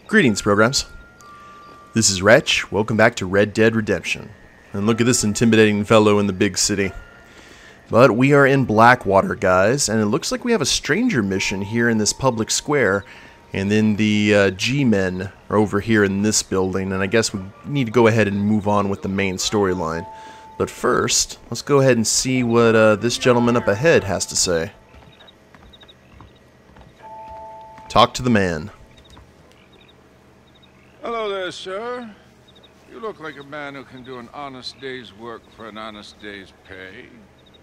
Greetings, programs. This is Wretch. Welcome back to Red Dead Redemption. And look at this intimidating fellow in the big city. But we are in Blackwater, guys, and it looks like we have a stranger mission here in this public square. And then the G-men are over here in this building, and I guess we need to go ahead and move on with the main storyline. But first, let's go ahead and see what this gentleman up ahead has to say. Talk to the man. Hello there, sir. You look like a man who can do an honest day's work for an honest day's pay.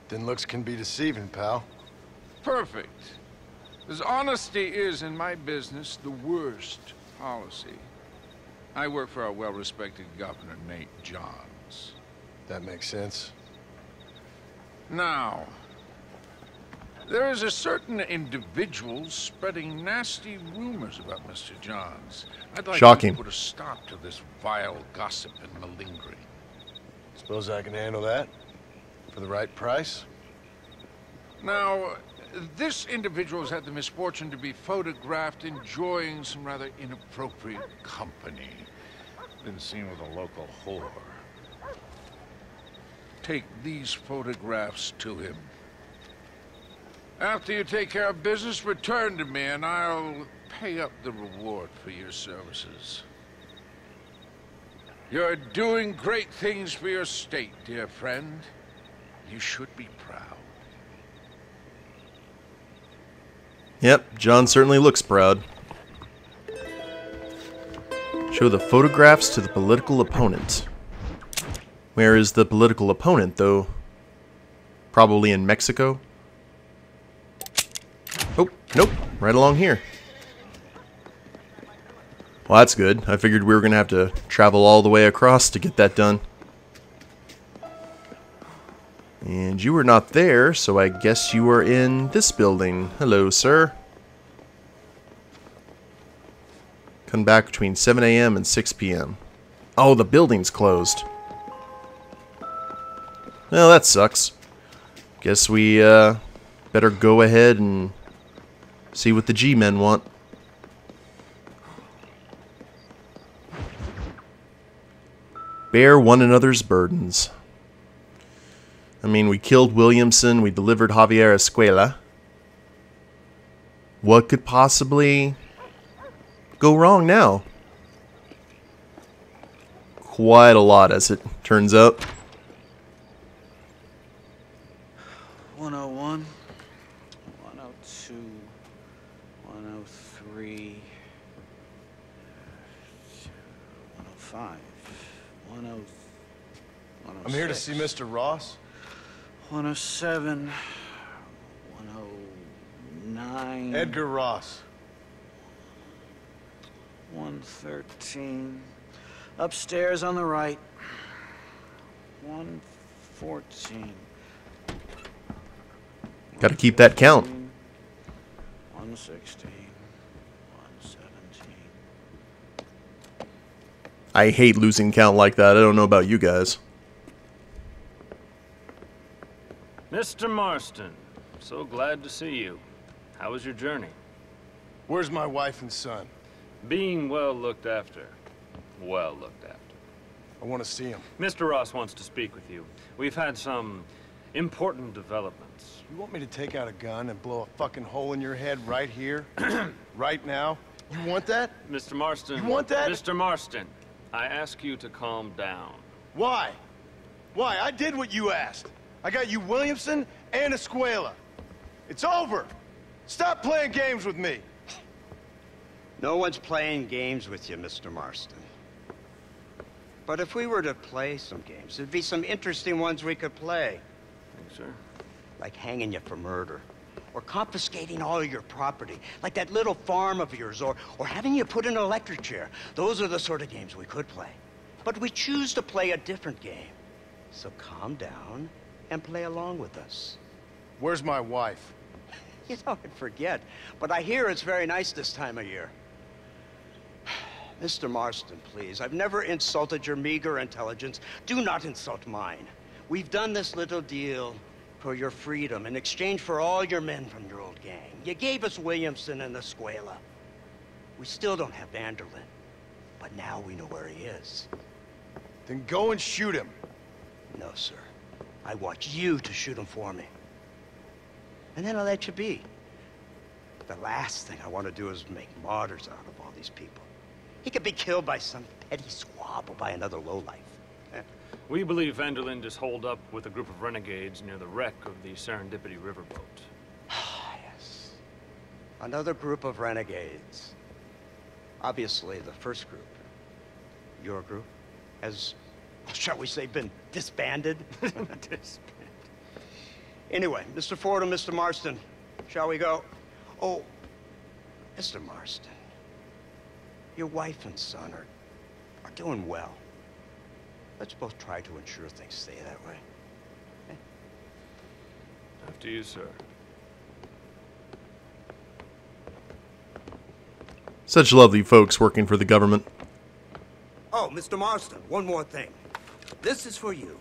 Then looks can be deceiving, pal. Perfect. As honesty is in my business the worst policy. I work for our well-respected governor, Nate Johns. That makes sense. Now, there is a certain individual spreading nasty rumors about Mr. Johns. I'd like Shocking. to put a stop to this vile gossip and malingering. Suppose I can handle that? For the right price? Now, this individual has had the misfortune to be photographed enjoying some rather inappropriate company. Been seen with a local whore. Take these photographs to him. After you take care of business, return to me and I'll pay up the reward for your services. You're doing great things for your state, dear friend. You should be proud. Yep, John certainly looks proud. Show the photographs to the political opponent. Where is the political opponent, though? Probably in Mexico? Oh, nope, right along here. Well, that's good. I figured we were going to have to travel all the way across to get that done. And you were not there, so I guess you were in this building. Hello, sir. Come back between 7 a.m. and 6 p.m. Oh, the building's closed. Well, that sucks. Guess we better go ahead and see what the G-men want. Bear one another's burdens. I mean, we killed Williamson, we delivered Javier Escuela. What could possibly go wrong now? Quite a lot, as it turns out. 101, 102, 103, 105, 106. I'm here to see Mr. Ross. 107, 109. Edgar Ross. 113. Upstairs on the right. 114. Gotta keep that count. 116. 117. I hate losing count like that. I don't know about you guys. Mr. Marston, so glad to see you. How was your journey? Where's my wife and son? Being well looked after. Well looked after. I want to see him. Mr. Ross wants to speak with you. We've had some important developments. You want me to take out a gun and blow a fucking hole in your head right here? Right now? You want that? Mr. Marston. You want that? Mr. Marston, I ask you to calm down. Why? Why? I did what you asked. I got you Williamson and Escuela. It's over. Stop playing games with me. No one's playing games with you, Mr. Marston. But if we were to play some games, there'd be some interesting ones we could play. Thanks, sir. Like hanging you for murder. Or confiscating all your property. Like that little farm of yours. Or having you put in an electric chair. Those are the sort of games we could play. But we choose to play a different game. So calm down and play along with us. Where's my wife? You know, I forget. But I hear it's very nice this time of year. Mr. Marston, please. I've never insulted your meager intelligence. Do not insult mine. We've done this little deal for your freedom in exchange for all your men from your old gang. You gave us Williamson and Escuela. We still don't have Vanderlyn, but now we know where he is. Then go and shoot him. No, sir. I want you to shoot him for me. And then I'll let you be. The last thing I want to do is make martyrs out of all these people. He could be killed by some petty squab or by another lowlife. We believe Vanderlyn is holed up with a group of renegades near the wreck of the Serendipity riverboat. Yes. Another group of renegades. Obviously, the first group, your group, has, shall we say, been disbanded? Anyway, Mr. Ford and Mr. Marston, shall we go? Oh, Mr. Marston, your wife and son are doing well. Let's both try to ensure things stay that way. Okay? After you, sir. Such lovely folks working for the government. Oh, Mr. Marston, one more thing. This is for you.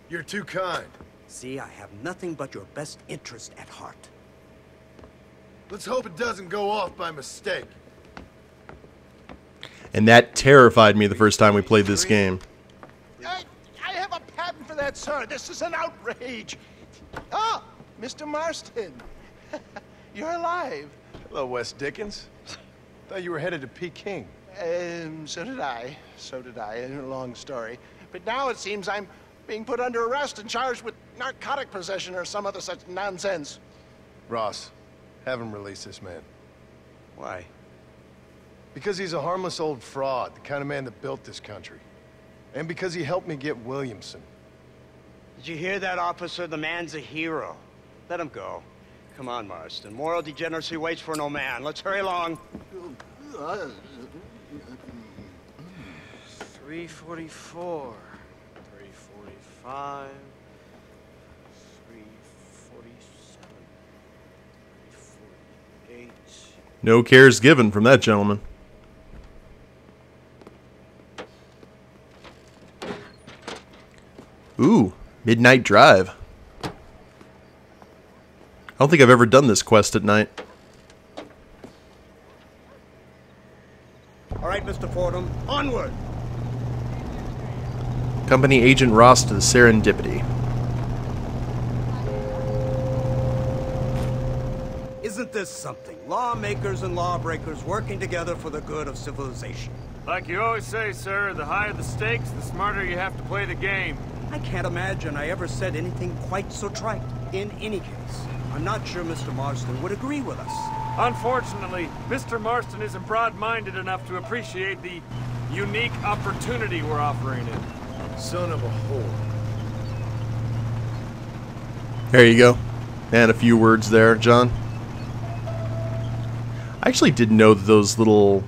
You're too kind. See, I have nothing but your best interest at heart. Let's hope it doesn't go off by mistake. And that terrified me the first time we played this game. I have a patent for that, sir. This is an outrage. Ah, Mr. Marston. You're alive. Hello, Wes Dickens. Thought you were headed to Peking. So did I. So did I. A long story. But now it seems I'm being put under arrest and charged with narcotic possession or some other such nonsense. Ross, have him release this man. Why? Because he's a harmless old fraud, the kind of man that built this country. And because he helped me get Williamson. Did you hear that, officer? The man's a hero. Let him go. Come on, Marston. Moral degeneracy waits for no man. Let's hurry along. 344, 345, 347, 348. No cares given from that gentleman. Ooh, Midnight Drive. I don't think I've ever done this quest at night. All right, Mr. Fordham, onward! Company Agent Ross to the Serendipity. Isn't this something? Lawmakers and lawbreakers working together for the good of civilization. Like you always say, sir, the higher the stakes, the smarter you have to play the game. I can't imagine I ever said anything quite so trite. In any case, I'm not sure Mr. Marston would agree with us. Unfortunately, Mr. Marston isn't broad-minded enough to appreciate the unique opportunity we're offering him. Son of a whore. There you go. And a few words there, John. I actually didn't know that those little...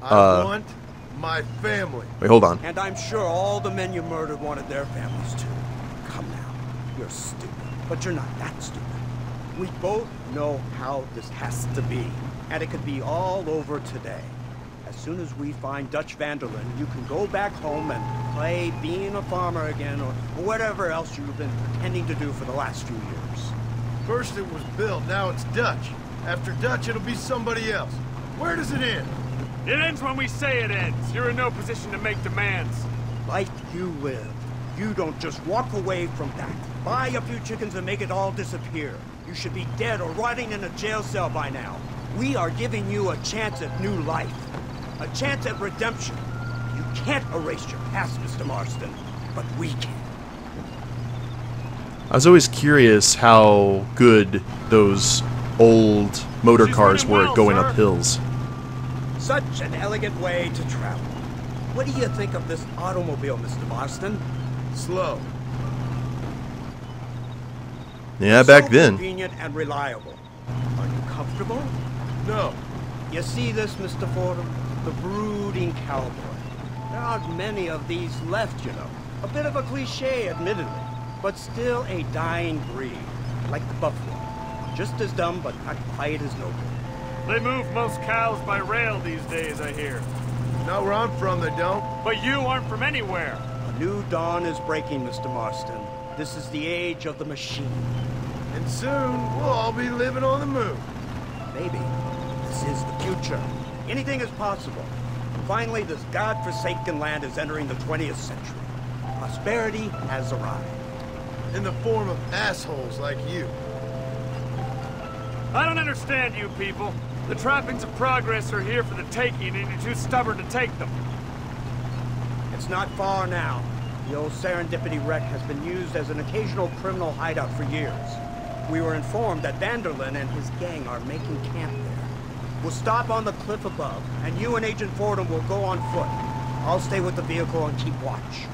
I want my family. Wait, hold on. And I'm sure all the men you murdered wanted their families too. Come now, you're stupid, but you're not that stupid. We both know how this has to be, and it could be all over today. As soon as we find Dutch Vanderlyn, you can go back home and play being a farmer again, or whatever else you've been pretending to do for the last few years. First it was Bill, now it's Dutch. After Dutch, it'll be somebody else. Where does it end? It ends when we say it ends. You're in no position to make demands. Life you live. You don't just walk away from that. Buy a few chickens and make it all disappear. You should be dead or rotting in a jail cell by now. We are giving you a chance at new life. A chance at redemption. You can't erase your past, Mr. Marston, but we can. I was always curious how good those old motor cars were at going up hills. Such an elegant way to travel. What do you think of this automobile, Mr. Marston? Slow. Yeah, back So then. Convenient and reliable. Are you comfortable? No. You see this, Mr. Fordham? The brooding cowboy. There aren't many of these left, you know. A bit of a cliche, admittedly, but still a dying breed, like the buffalo. Just as dumb, but not quite as noble. They move most cows by rail these days, I hear. Not where I'm from, they don't. But you aren't from anywhere. A new dawn is breaking, Mr. Marston. This is the age of the machine. And soon, we'll all be living on the moon. Maybe. This is the future. Anything is possible. Finally, this godforsaken land is entering the 20th century. Prosperity has arrived. In the form of assholes like you. I don't understand you people. The trappings of progress are here for the taking, and you're too stubborn to take them. It's not far now. The old Serendipity wreck has been used as an occasional criminal hideout for years. We were informed that Vanderlyn and his gang are making camp there. We'll stop on the cliff above, and you and Agent Fordham will go on foot. I'll stay with the vehicle and keep watch.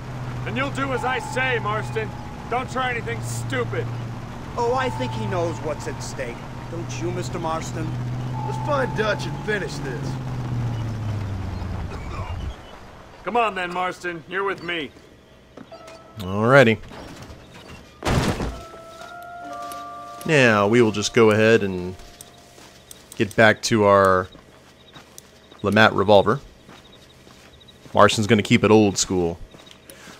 And you'll do as I say, Marston. Don't try anything stupid. Oh, I think he knows what's at stake. Don't you, Mr. Marston? Let's find Dutch and finish this. Come on then, Marston. You're with me. Alrighty. Now, we will just go ahead and get back to our LeMat revolver. Marston's going to keep it old school.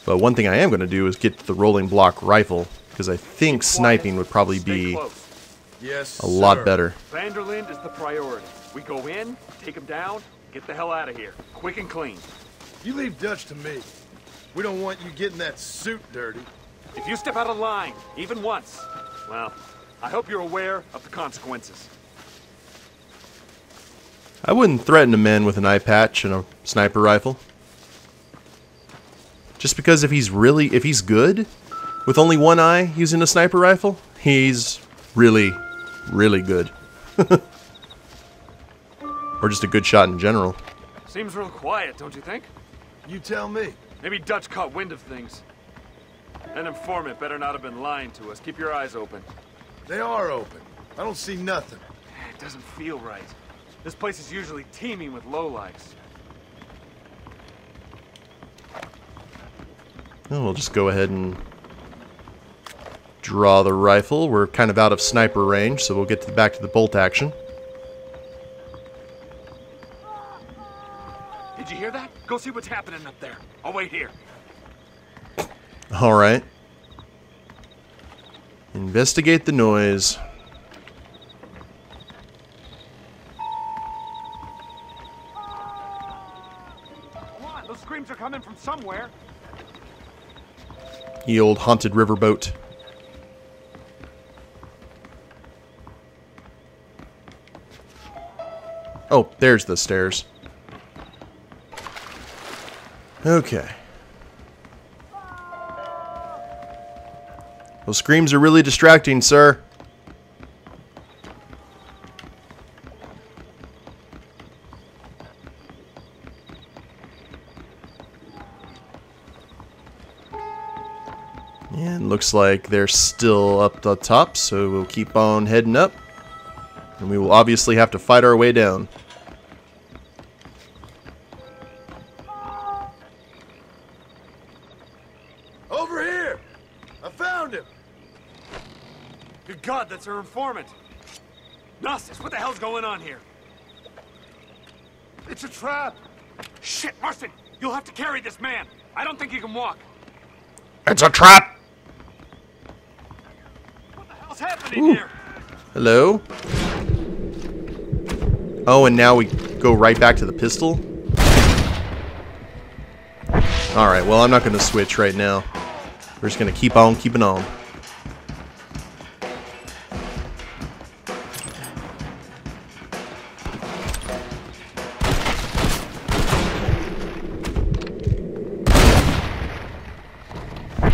But one thing I am going to do is get the rolling block rifle, because I think sniping would probably be Yes, a lot sir. better. Vanderlyn is the priority. We go in, take him down, get the hell out of here. Quick and clean. You leave Dutch to me. We don't want you getting that suit dirty. If you step out of line, even once, well, I hope you're aware of the consequences. I wouldn't threaten a man with an eye patch and a sniper rifle. Just because if he's good with only one eye using a sniper rifle, he's really, really good. Or just a good shot in general. Seems real quiet, don't you think? You tell me. Maybe Dutch caught wind of things. An informant better not have been lying to us. Keep your eyes open. They are open. I don't see nothing. It doesn't feel right. This place is usually teeming with lowlifes. Well, we'll just go ahead and draw the rifle. We're kind of out of sniper range, so we'll get back to the bolt action. Did you hear that? Go see what's happening up there. I'll wait here. Alright. Investigate the noise. Come on, those screams are coming from somewhere. Ye old haunted riverboat. Oh, there's the stairs. Okay. Those screams are really distracting, sir. And looks like they're still up the top, so we'll keep on heading up. And we will obviously have to fight our way down. Over here! I found him! Good God, that's our informant. Gnosis, what the hell's going on here? It's a trap! Shit, Marston, you'll have to carry this man. I don't think he can walk. It's a trap! What the hell's happening here? Hello? Oh, and now we go right back to the pistol? Alright, well, I'm not going to switch right now. We're just going to keep on keeping on.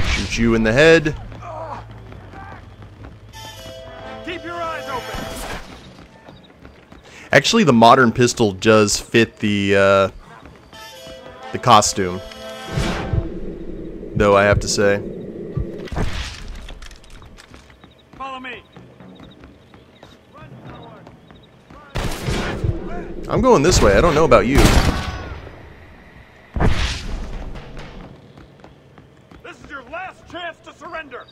Shoot you in the head. Keep your eyes open. Actually, the modern pistol does fit the costume, though I have to say. Follow me. I'm going this way. I don't know about you. This is your last chance to surrender.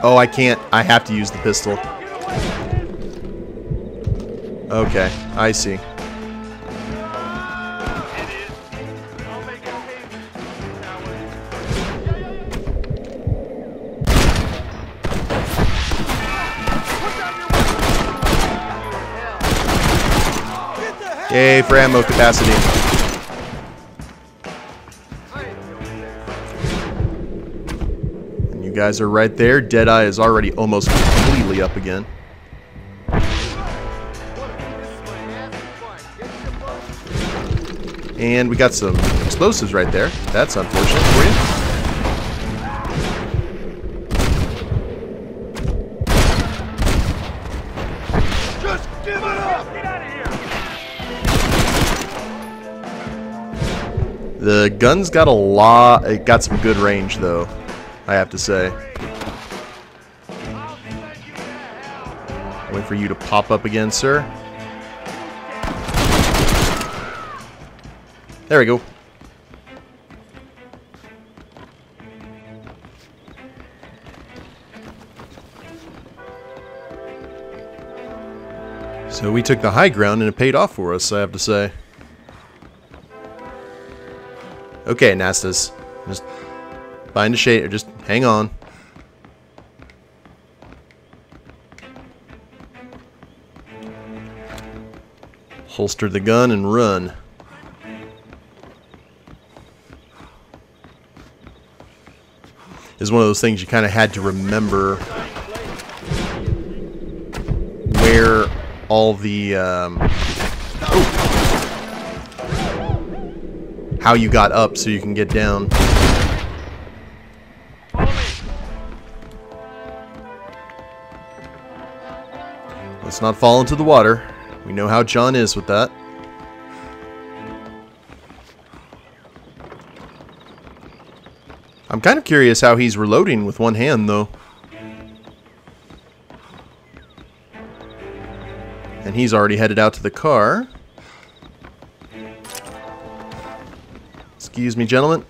Oh, I can't. I have to use the pistol. Okay, I see. Yay for ammo capacity. And you guys are right there. Deadeye is already almost completely up again. And we got some explosives right there. That's unfortunate for you. Just give it up! Get out of here! The gun's got a lot. It got some good range, though, I have to say. Wait for you to pop up again, sir. There we go. So we took the high ground and it paid off for us, I have to say. Okay, Nastas. Just find a shade, or just hang on. Holster the gun and run. Is one of those things you kind of had to remember where all the how you got up so you can get down. Let's not fall into the water. We know how John is with that. I'm kind of curious how he's reloading with one hand, though. And he's already headed out to the car. Excuse me, gentlemen.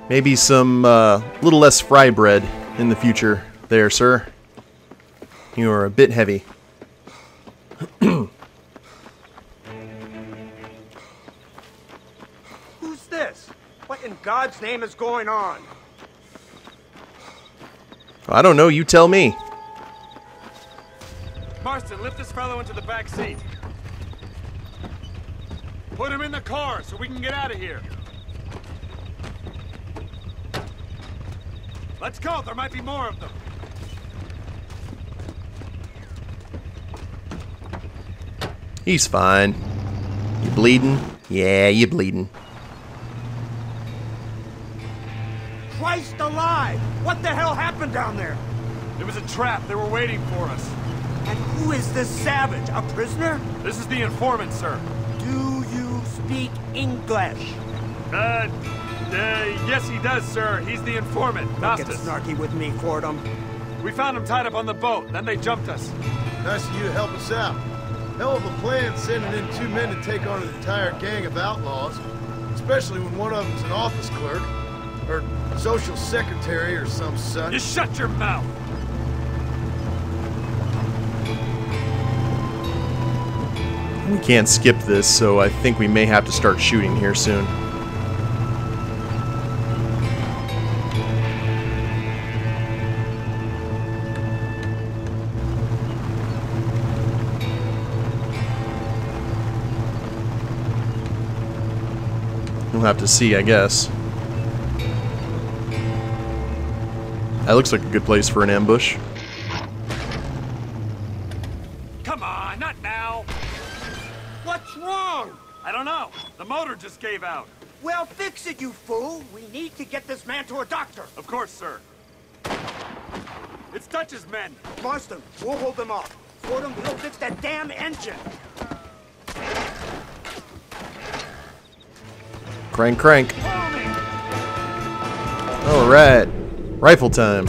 Maybe some little less fry bread in the future there, sir. You are a bit heavy. Who's this? What in God's name is going on? I don't know, you tell me. Marston, lift this fellow into the back seat. Put him in the car so we can get out of here. Let's go, there might be more of them. He's fine. You bleeding? Yeah, you bleeding. Christ alive! What the hell happened down there? It was a trap, they were waiting for us. And who is this savage? A prisoner? This is the informant, sir. Do you speak English? Yes he does, sir. He's the informant. Don't get Nastas. snarky with me, Fordham. We found him tied up on the boat, then they jumped us. Nice of you to help us out. Hell of a plan sending in 2 men to take on an entire gang of outlaws. Especially when one of them's an office clerk. Or social secretary or some such. You shut your mouth! We can't skip this, so I think we may have to start shooting here soon. We'll have to see, I guess. That looks like a good place for an ambush. Come on, not now! What's wrong? I don't know. The motor just gave out. Well, fix it, you fool. We need to get this man to a doctor. Of course, sir. It's Dutch's men. Marston, we'll hold them off. Fordham, we'll fix that damn engine. Crank, crank. Alright. Rifle time.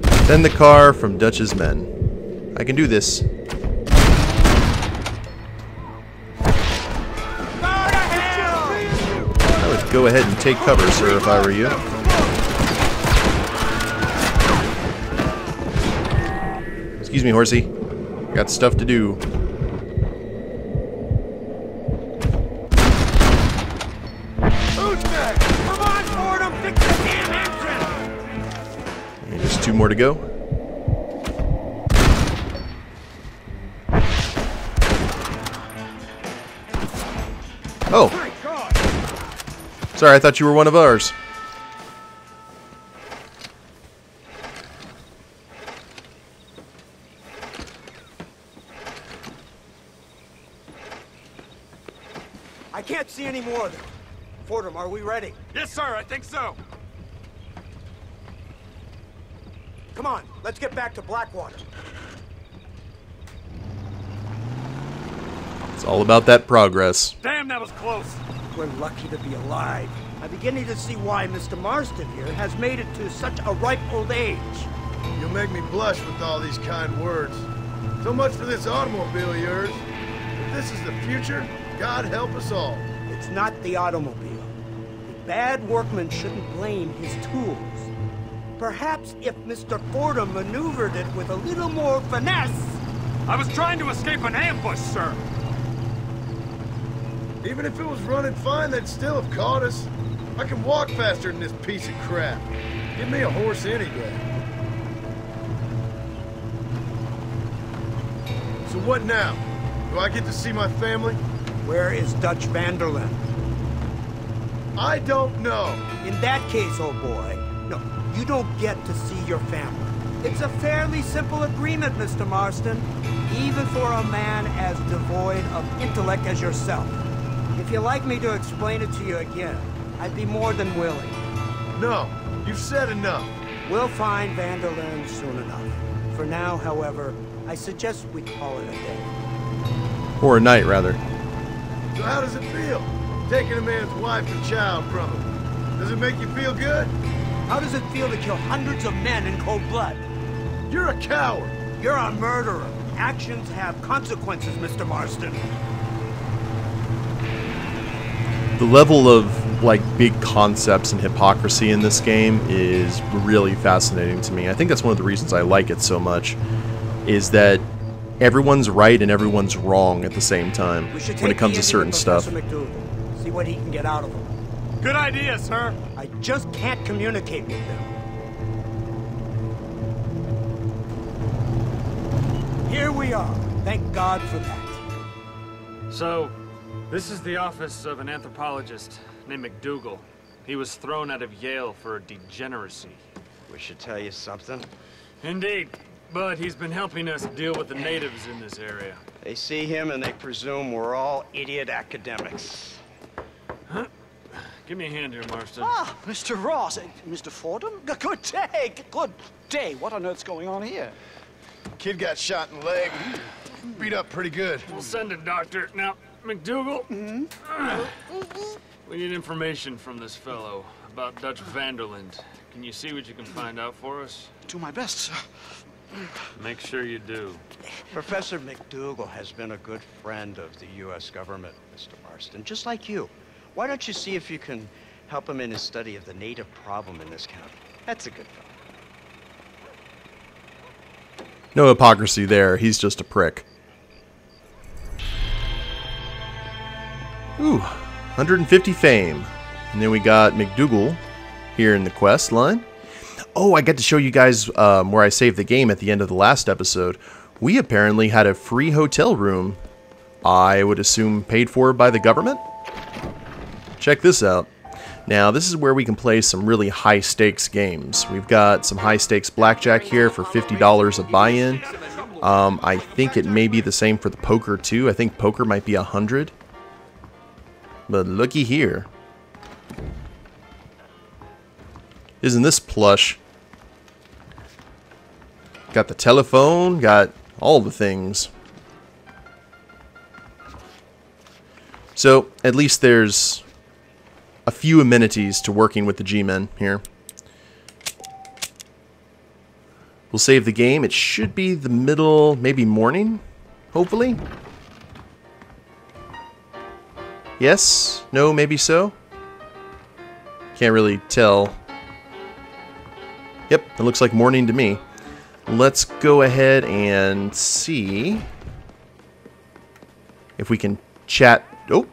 Defend the car from Dutch's men. I can do this. I would go ahead and take cover, sir, if I were you. Excuse me, horsey. Got stuff to do. more to go. Oh. Sorry, I thought you were one of ours. I can't see any more of them. Fordham, are we ready? Yes, sir, I think so. Come on, let's get back to Blackwater. It's all about that progress. Damn, that was close. We're lucky to be alive. I'm beginning to see why Mr. Marston here has made it to such a ripe old age. You'll make me blush with all these kind words. So much for this automobile of yours. If this is the future, God help us all. It's not the automobile. The bad workman shouldn't blame his tools. Perhaps if Mr. Fordham maneuvered it with a little more finesse. I was trying to escape an ambush, sir. Even if it was running fine, they'd still have caught us. I can walk faster than this piece of crap. Give me a horse any day. So what now? Do I get to see my family? Where is Dutch Vanderlyn? I don't know. In that case, old boy, no, you don't get to see your family. It's a fairly simple agreement, Mr. Marston, even for a man as devoid of intellect as yourself. If you'd like me to explain it to you again, I'd be more than willing. No, you've said enough. We'll find Vanderlyn soon enough. For now, however, I suggest we call it a day. Or a night, rather. So how does it feel, taking a man's wife and child from him? Does it make you feel good? How does it feel to kill hundreds of men in cold blood? You're a coward. You're a murderer. Actions have consequences, Mr. Marston. The level of, like, big concepts and hypocrisy in this game is really fascinating to me. I think that's one of the reasons I like it so much, is that everyone's right and everyone's wrong at the same time when it comes to certain stuff. MacDougall, see what he can get out of them. Good idea, sir. I just can't communicate with them. Here we are. Thank God for that. So, this is the office of an anthropologist named MacDougall. He was thrown out of Yale for a degeneracy. We should tell you something. Indeed, but he's been helping us deal with the natives in this area. They see him and they presume we're all idiot academics. Huh? Give me a hand here, Marston. Ah, Mr. Ross. Mr. Fordham? Good day. Good day. What on earth's going on here? Kid got shot in the leg. Beat up pretty good. We'll send a doctor. Now, MacDougall, we need information from this fellow about Dutch Vanderlyn. Can you see what you can find out for us? Do my best, sir. Make sure you do. Professor MacDougall has been a good friend of the U.S. government, Mr. Marston, just like you. Why don't you see if you can help him in his study of the native problem in this county? That's a good fellow. No hypocrisy there. He's just a prick. Ooh, 150 fame. And then we got MacDougall here in the quest line. Oh, I got to show you guys where I saved the game at the end of the last episode. We apparently had a free hotel room. I would assume paid for by the government? Check this out. Now, this is where we can play some really high-stakes games. We've got some high-stakes blackjack here for $50 of buy-in. I think it may be the same for the poker, too. I think poker might be 100. But looky here. Isn't this plush? Got the telephone, got all the things. So, at least there's a few amenities to working with the G-Men here. We'll save the game. It should be the middle, maybe morning, hopefully. Yes? No? Maybe so? Can't really tell. Yep, it looks like morning to me. Let's go ahead and see if we can chat. Oh.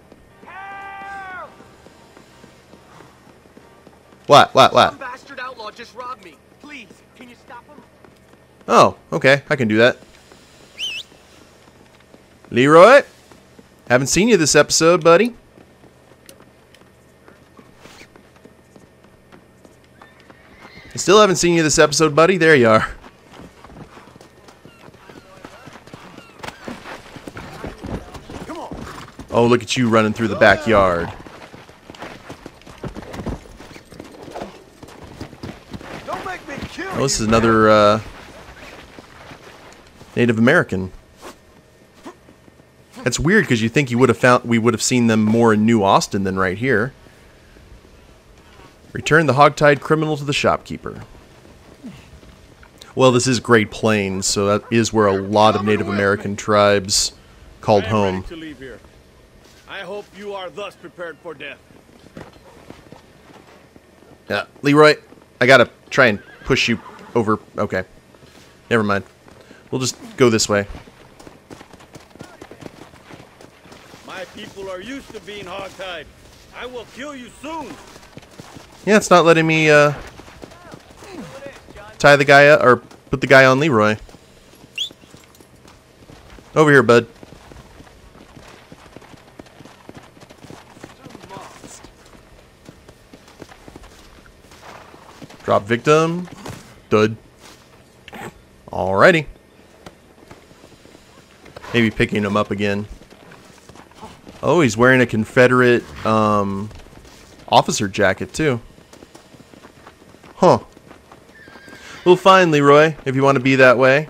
What? Some bastard outlaw just robbed me. Please, can you stop him? Oh, okay. I can do that. Leroy? Haven't seen you this episode, buddy. I still haven't seen you this episode, buddy. There you are. Oh, look at you running through the backyard. Don't make me kill Oh, this you, is another Native American. That's weird because you think we would have seen them more in New Austin than right here. Return the hogtied criminal to the shopkeeper. Well, this is Great Plains, so that is where a lot of Native American tribes called home. To leave here. I hope you are thus prepared for death. Yeah, Leroy, I gotta try and push you over. Okay, never mind. We'll just go this way. My people are used to being hogtied. I will kill you soon. Yeah, it's not letting me tie the guy up or put the guy on Leroy. Over here, bud. Drop victim. Dud. Alrighty. Maybe picking him up again. Oh, he's wearing a Confederate officer jacket too. Huh. Well, fine, Leroy, if you want to be that way.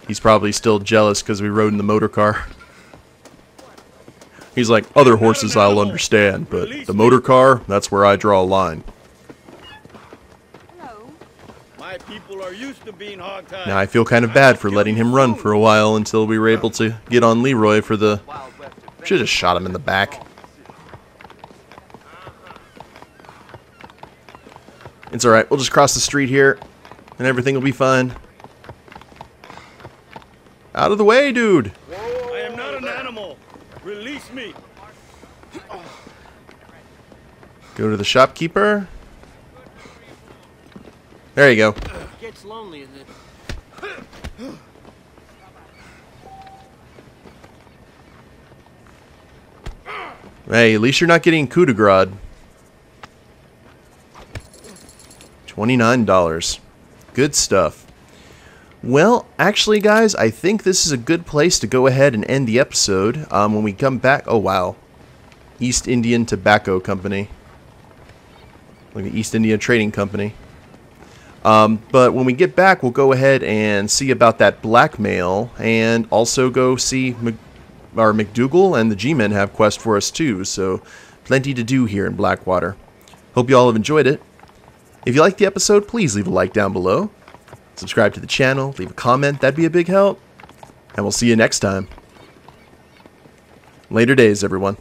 He's probably still jealous because we rode in the motor car. He's like, other horses I'll understand, but the motor car, that's where I draw a line. My people are used to being hogtied. Now I feel kind of bad for letting him run for a while until we were able to get on Leroy for the... Should have just shot him in the back. It's alright, we'll just cross the street here, and everything will be fine. Out of the way, dude! I am not an animal. Release me. Go to the shopkeeper. There you go. It gets lonely in it. Hey, at least you're not getting coup de grace. $29. Good stuff. Well, actually, guys, I think this is a good place to go ahead and end the episode. When we come back... Oh, wow. East Indian Tobacco Company. Like the East India Trading Company. But when we get back, we'll go ahead and see about that blackmail. And also go see... MacDougall and the G-Men have quest for us too. So, plenty to do here in Blackwater. Hope you all have enjoyed it. If you liked the episode, please leave a like down below. Subscribe to the channel, leave a comment, that'd be a big help. And we'll see you next time. Later days, everyone.